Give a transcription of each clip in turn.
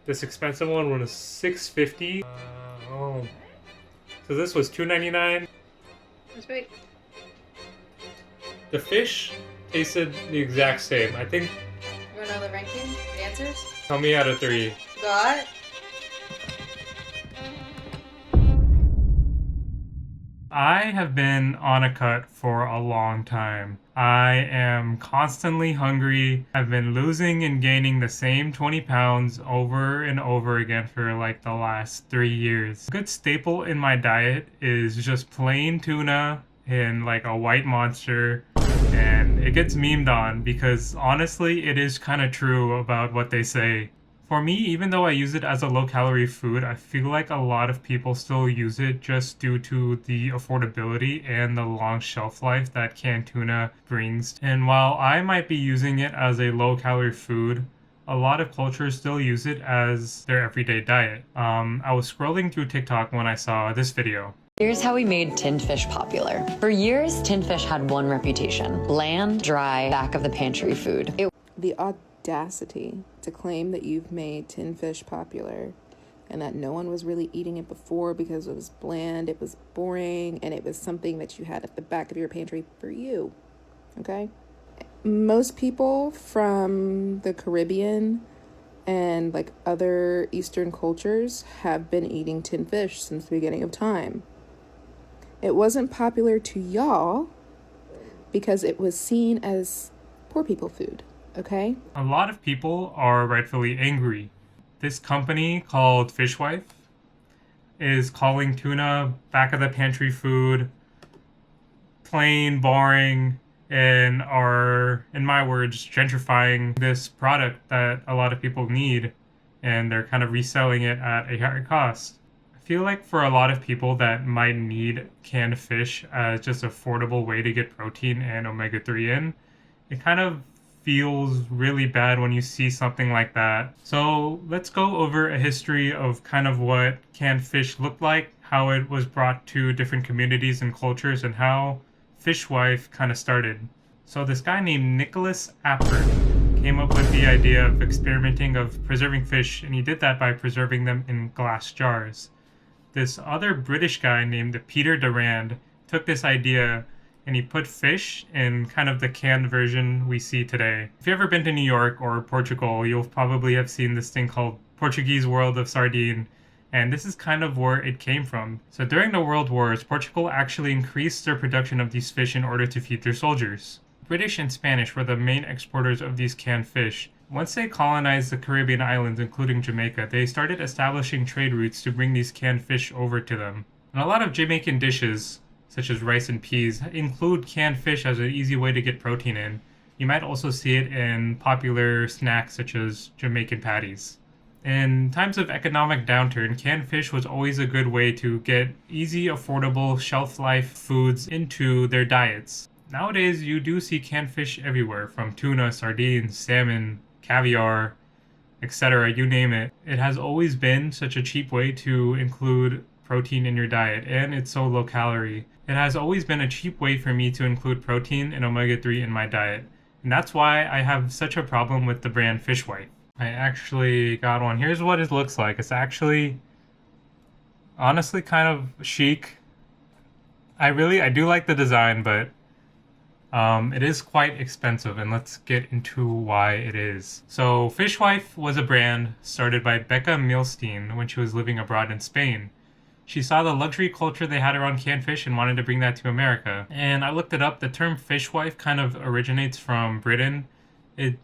This expensive one was $6.50. Oh. So this was $2.99. That's big. The fish tasted the exact same. I think. You want to know the ranking? The answers? Tell me out of 3. Got. I have been on a cut for a long time. I am constantly hungry. I've been losing and gaining the same 20 pounds over and over again for like the last 3 years. A good staple in my diet is just plain tuna and like a white monster. And it gets memed on because honestly, it is kind of true about what they say. For me, even though I use it as a low-calorie food, I feel like a lot of people still use it just due to the affordability and the long shelf life that canned tuna brings. And while I might be using it as a low-calorie food, a lot of cultures still use it as their everyday diet. I was scrolling through TikTok when I saw this video. Here's how we made tinned fish popular. For years, tinned fish had one reputation: bland, dry, back of the pantry food. The audacity to claim that you've made tin fish popular and that no one was really eating it before because it was bland, it was boring, and it was something that you had at the back of your pantry for you. Okay? Most people from the Caribbean and like other Eastern cultures have been eating tin fish since the beginning of time. It wasn't popular to y'all because it was seen as poor people food. Okay? A lot of people are rightfully angry. This company called Fishwife is calling tuna back of the pantry food, plain, boring, and are, in my words, gentrifying this product that a lot of people need, and they're kind of reselling it at a higher cost. I feel like for a lot of people that might need canned fish as just an affordable way to get protein and omega-3 in, it kind of feels really bad when you see something like that. So let's go over a history of kind of what canned fish looked like, how it was brought to different communities and cultures, and how Fishwife kind of started. So this guy named Nicholas Appert came up with the idea of experimenting of preserving fish, and he did that by preserving them in glass jars. This other British guy named Peter Durand took this idea and he put fish in kind of the canned version we see today. If you've ever been to New York or Portugal, you'll probably have seen this thing called Portuguese World of Sardine, and this is kind of where it came from. So during the World Wars, Portugal actually increased their production of these fish in order to feed their soldiers. British and Spanish were the main exporters of these canned fish. Once they colonized the Caribbean islands, including Jamaica, they started establishing trade routes to bring these canned fish over to them. And a lot of Jamaican dishes, such as rice and peas, include canned fish as an easy way to get protein in. You might also see it in popular snacks such as Jamaican patties. In times of economic downturn, canned fish was always a good way to get easy, affordable, shelf-life foods into their diets. Nowadays, you do see canned fish everywhere, from tuna, sardines, salmon, caviar, etc., you name it. It has always been such a cheap way to include protein in your diet, and it's so low calorie. It has always been a cheap way for me to include protein and omega-3 in my diet, and that's why I have such a problem with the brand Fishwife. I actually got one. Here's what it looks like. It's actually honestly kind of chic. I do like the design, but it is quite expensive, and let's get into why it is. So Fishwife was a brand started by Becca Milstein when she was living abroad in Spain. She saw the luxury culture they had around canned fish and wanted to bring that to America. And I looked it up. The term fishwife kind of originates from Britain. It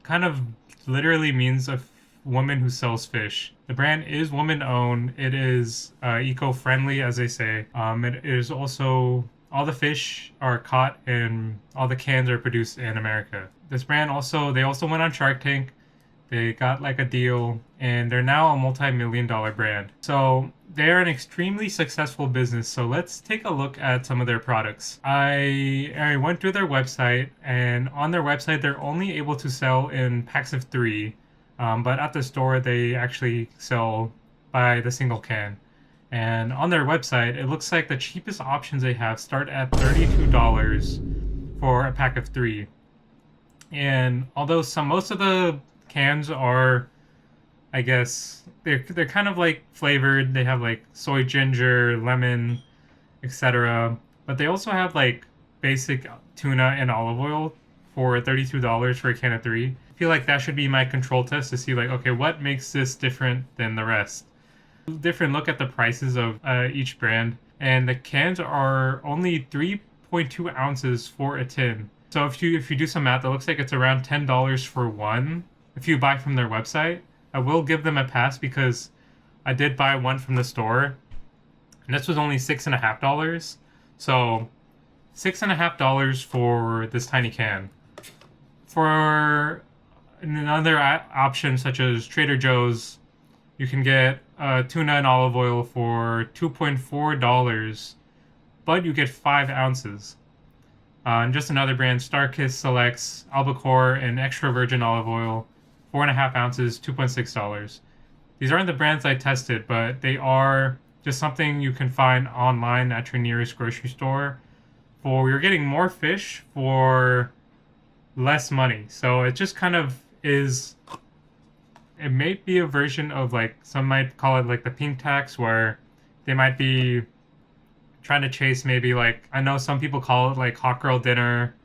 kind of literally means a woman who sells fish. The brand is woman-owned. It is eco-friendly, as they say. It is also, all the fish are caught and all the cans are produced in America. This brand they also went on Shark Tank. They got like a deal, and they're now a multi-million-dollar brand. So they're an extremely successful business. So let's take a look at some of their products. I went through their website, and on their website, they're only able to sell in packs of 3. But at the store, they actually sell by the single can. And on their website, it looks like the cheapest options they have start at $32 for a pack of 3. And although most of the cans are I guess they're kind of like flavored. They have like soy, ginger, lemon, etc. But they also have like basic tuna and olive oil for $32 for a can of 3. I feel like that should be my control test to see like, okay, what makes this different than the rest? Different look at the prices of each brand, and the cans are only 3.2 ounces for a tin. So if you do some math, it looks like it's around $10 for one if you buy from their website. I will give them a pass because I did buy one from the store, and this was only $6.50. So $6.50 for this tiny can. For another option such as Trader Joe's, you can get tuna and olive oil for $2.4, but you get 5 ounces. And just another brand, Starkist selects albacore and extra virgin olive oil, 4.5 ounces, $2.6. These aren't the brands I tested, but they are just something you can find online at your nearest grocery store. You're getting more fish for less money. So it just kind of is. It may be a version of like some might call it like the pink tax, where they might be trying to chase maybe like, I know some people call it like hot girl dinner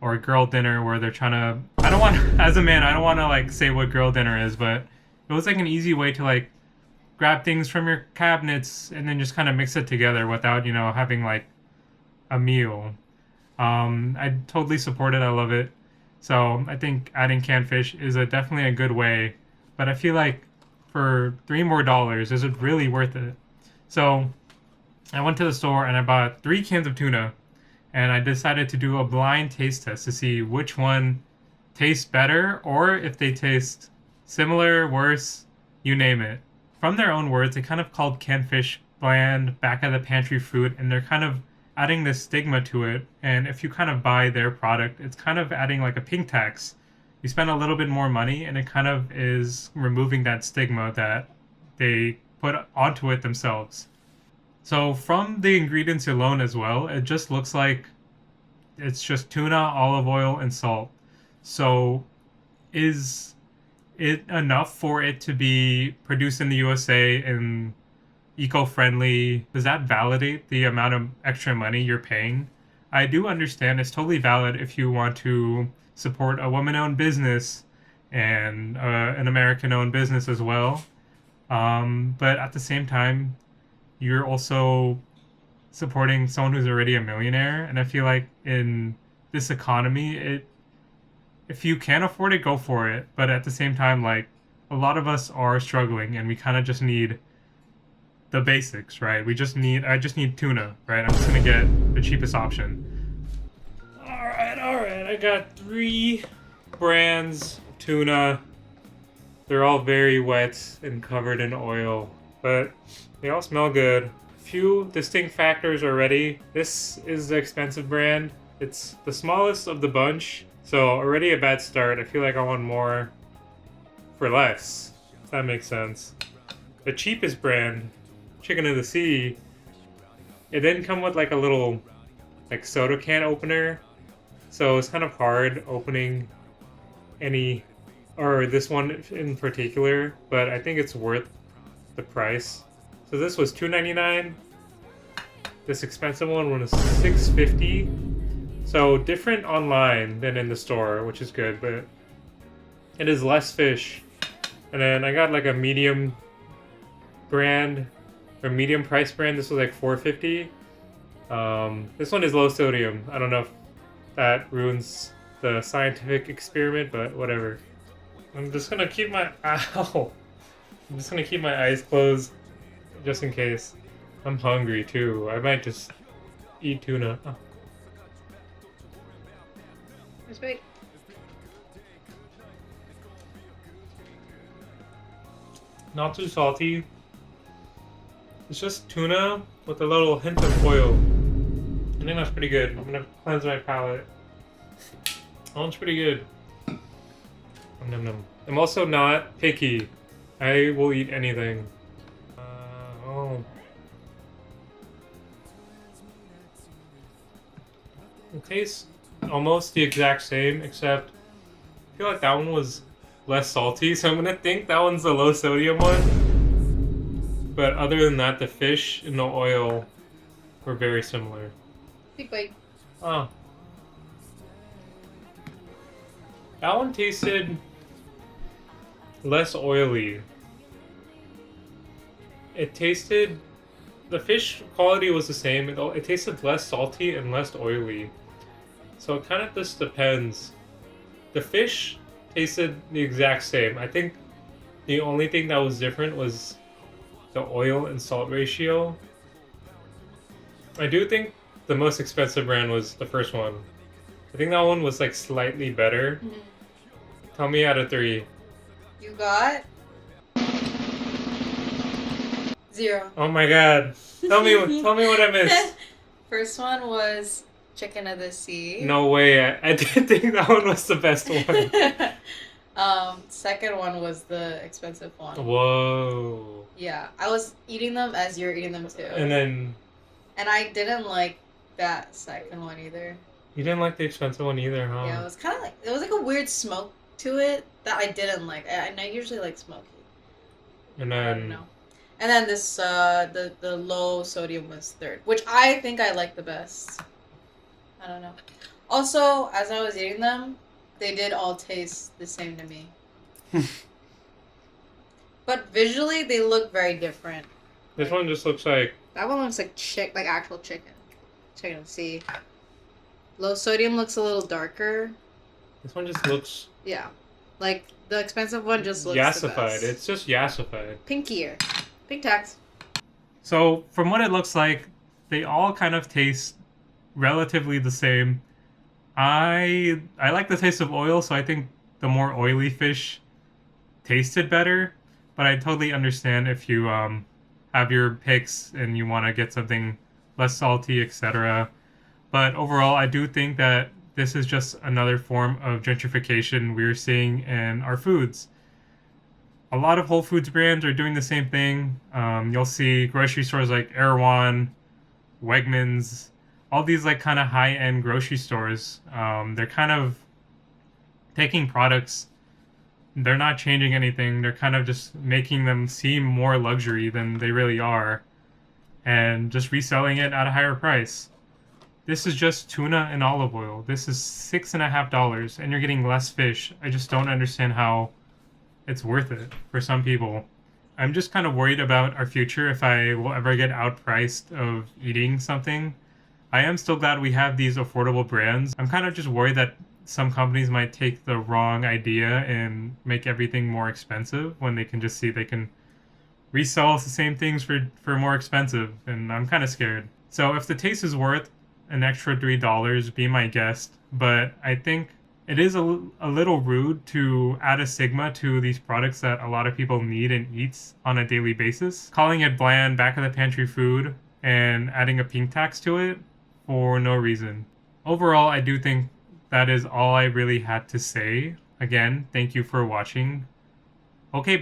or girl dinner, where they're trying to, I don't want as a man I don't want to like say what girl dinner is, but it was like an easy way to like grab things from your cabinets and then just kind of mix it together without, you know, having like a meal. I totally support it. I love it. So I think adding canned fish is definitely a good way, but I feel like for $3 more, is it really worth it? So I went to the store and I bought 3 cans of tuna, and I decided to do a blind taste test to see which one tastes better, or if they taste similar, worse, you name it. From their own words, they kind of called canned fish bland, back of the pantry food, and they're kind of adding this stigma to it. And if you kind of buy their product, it's kind of adding like a pink tax. You spend a little bit more money, and it kind of is removing that stigma that they put onto it themselves. So from the ingredients alone as well, it just looks like it's just tuna, olive oil, and salt. So is it enough for it to be produced in the USA and eco-friendly? Does that validate the amount of extra money you're paying? I do understand it's totally valid if you want to support a woman-owned business and an American-owned business as well. But at the same time, you're also supporting someone who's already a millionaire. And I feel like in this economy, if you can afford it, go for it. But at the same time, like, a lot of us are struggling, and we kind of just need the basics, right? I just need tuna, right? I'm just gonna get the cheapest option. All right. I got 3 brands of tuna. They're all very wet and covered in oil, but they all smell good. Few distinct factors already. This is the expensive brand. It's the smallest of the bunch, so already a bad start. I feel like I want more for less, if that makes sense. The cheapest brand, Chicken of the Sea, it didn't come with like a little like soda can opener, so it's kind of hard opening this one in particular, but I think it's worth the price. So this was $2.99. This expensive one was $6.50. So different online than in the store, which is good, but it is less fish. And then I got like a medium brand, or medium price brand. This was like $4.50. This one is low sodium. I don't know if that ruins the scientific experiment, but whatever. I'm just gonna keep my eyes closed just in case. I'm hungry too. I might just eat tuna. Oh. It's big. Not too salty. It's just tuna with a little hint of oil. I think that's pretty good. I'm gonna cleanse my palate. That one's pretty good. Nom, nom. I'm also not picky. I will eat anything. It tastes almost the exact same, except I feel like that one was less salty, so I'm gonna think that one's the low sodium one. But other than that, the fish and the oil were very similar. Big bite. Oh. That one tasted less oily. It tasted... The fish quality was the same. It tasted less salty and less oily. So it kind of just depends. The fish tasted the exact same. I think the only thing that was different was the oil and salt ratio. I do think the most expensive brand was the first one. I think that one was like slightly better. Mm-hmm. Tell me out of 3. You got 0. Oh my god. Tell me what I missed. First one was Chicken of the Sea. No way. I didn't think that one was the best one. Second one was the expensive one. Whoa. Yeah, I was eating them as you're eating them too. And I didn't like that second one either. you didn't like the expensive one either, huh? Yeah, it was kind of like, it was like a weird smoke to it that I didn't like. I usually like smoky. And I don't then know. And then this, the low sodium was third, which I think I like the best. I don't know. Also, as I was eating them, they did all taste the same to me. But visually, they look very different. this one just looks like... That one looks like like actual chicken. Chicken of the sea. Low sodium looks a little darker. This one just looks... Yeah. Like, the expensive one just looks the yassified. best. It's just yassified. Pinkier. Pink tax. So, from what it looks like, they all kind of taste relatively the same. I like the taste of oil, so I think the more oily fish tasted better. But I totally understand if you have your picks and you want to get something less salty, etc. But overall, I do think that this is just another form of gentrification we're seeing in our foods. A lot of Whole Foods brands are doing the same thing. You'll see grocery stores like Erewhon, Wegmans, all these like kind of high-end grocery stores. They're kind of taking products. They're not changing anything. They're kind of just making them seem more luxury than they really are, and just reselling it at a higher price. This is just tuna and olive oil. This is $6.50, and you're getting less fish. I just don't understand how it's worth it for some people. I'm just kind of worried about our future if I will ever get outpriced of eating something. I am still glad we have these affordable brands. I'm kind of just worried that some companies might take the wrong idea and make everything more expensive when they can just see they can resell the same things for more expensive, and I'm kind of scared. So if the taste is worth an extra $3, be my guest, but I think it is a little rude to add a stigma to these products that a lot of people need and eats on a daily basis. Calling it bland, back of the pantry food, and adding a pink tax to it for no reason. Overall, I do think that is all I really had to say. Again, thank you for watching. Okay.